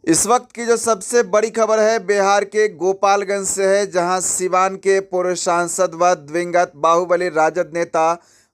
इस वक्त की जो सबसे बड़ी खबर है बिहार के गोपालगंज से है, जहां सिवान के पूर्व सांसद व दिवंगत बाहुबली राजद नेता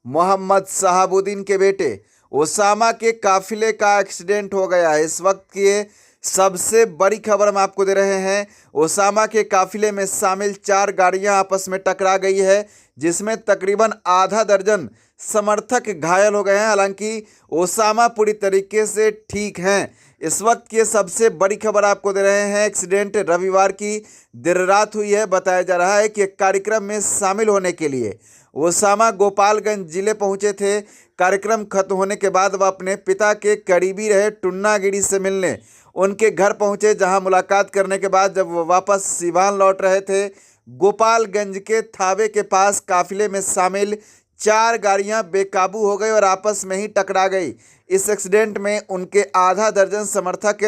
मोहम्मद शहाबुद्दीन के बेटे ओसामा के काफिले का एक्सीडेंट हो गया है। इस वक्त की ये सबसे बड़ी खबर हम आपको दे रहे हैं। ओसामा के काफिले में शामिल 4 गाड़ियां आपस में टकरा गई है, जिसमें तकरीबन आधा दर्जन समर्थक घायल हो गए हैं। हालांकि ओसामा पूरी तरीके से ठीक हैं। इस वक्त की सबसे बड़ी खबर आपको दे रहे हैं। एक्सीडेंट रविवार की देर रात हुई है। बताया जा रहा है कि एक कार्यक्रम में शामिल होने के लिए ओसामा गोपालगंज जिले पहुंचे थे। कार्यक्रम खत्म होने के बाद वह अपने पिता के करीबी रहे टुन्नागिरी से मिलने उनके घर पहुंचे, जहां मुलाकात करने के बाद जब वो वापस सिवान लौट रहे थे, गोपालगंज के थावे के पास काफिले में शामिल 4 गाड़ियां बेकाबू हो गई और आपस में ही टकरा गई। इस एक्सीडेंट में उनके आधा दर्जन समर्थक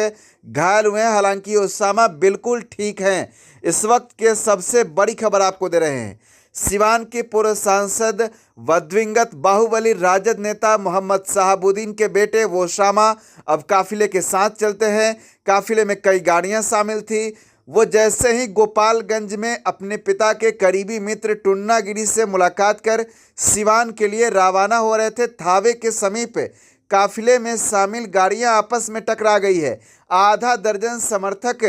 घायल हुए हैं। हालांकि ओसामा बिल्कुल ठीक हैं। इस वक्त के सबसे बड़ी खबर आपको दे रहे हैं। सिवान के पूर्व सांसद व दिवंगत बाहुबली राजद नेता मोहम्मद शहाबुद्दीन के बेटे ओसामा अब काफिले के साथ चलते हैं। काफिले में कई गाड़ियां शामिल थी। वो जैसे ही गोपालगंज में अपने पिता के करीबी मित्र टुन्नागिरी से मुलाकात कर सिवान के लिए रवाना हो रहे थे, थावे के समीप काफिले में शामिल गाड़ियां आपस में टकरा गई है। आधा दर्जन समर्थक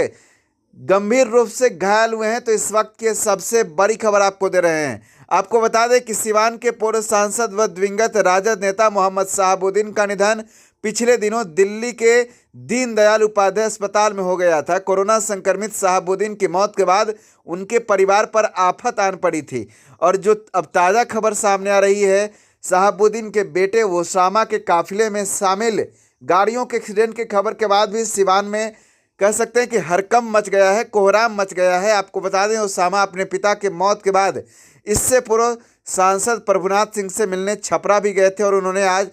गंभीर रूप से घायल हुए हैं। तो इस वक्त की सबसे बड़ी खबर आपको दे रहे हैं। आपको बता दें कि सिवान के पूर्व सांसद व दिवंगत राजद नेता मोहम्मद शहाबुद्दीन का निधन पिछले दिनों दिल्ली के दीनदयाल उपाध्याय अस्पताल में हो गया था। कोरोना संक्रमित शहाबुद्दीन की मौत के बाद उनके परिवार पर आफत आन पड़ी थी। और जो अब ताज़ा खबर सामने आ रही है, शहाबुद्दीन के बेटे ओसामा के काफिले में शामिल गाड़ियों के एक्सीडेंट की खबर के बाद भी सिवान में कह सकते हैं कि हड़कंप मच गया है, कोहराम मच गया है। आपको बता दें, ओसामा अपने पिता के मौत के बाद इससे पूर्व सांसद प्रभुनाथ सिंह से मिलने छपरा भी गए थे और उन्होंने आज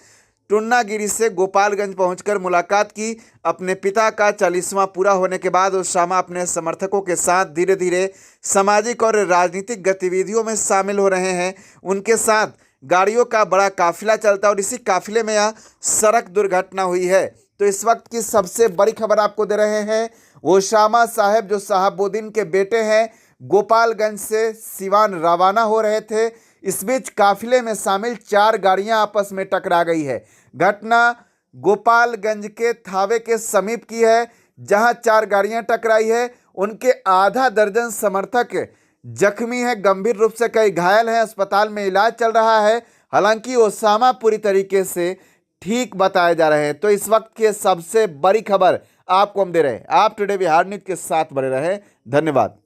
टुन्नागिरी से गोपालगंज पहुंचकर मुलाकात की। अपने पिता का 40वां पूरा होने के बाद ओसामा अपने समर्थकों के साथ धीरे धीरे सामाजिक और राजनीतिक गतिविधियों में शामिल हो रहे हैं। उनके साथ गाड़ियों का बड़ा काफिला चलता है और इसी काफिले में यह सड़क दुर्घटना हुई है। तो इस वक्त की सबसे बड़ी खबर आपको दे रहे हैं। ओसामा साहब जो शहाबुद्दीन के बेटे हैं, गोपालगंज से सिवान रवाना हो रहे थे। इस बीच काफिले में शामिल 4 गाड़ियां आपस में टकरा गई है। घटना गोपालगंज के थावे के समीप की है, जहां 4 गाड़ियां टकराई है। उनके आधा दर्जन समर्थक जख्मी है, गंभीर रूप से कई घायल हैं, अस्पताल में इलाज चल रहा है। हालांकि ओसामा पूरी तरीके से ठीक बताए जा रहे हैं। तो इस वक्त की सबसे बड़ी खबर आपको हम दे रहे हैं। आप टुडे बिहार न्यूज के साथ बने रहे। धन्यवाद।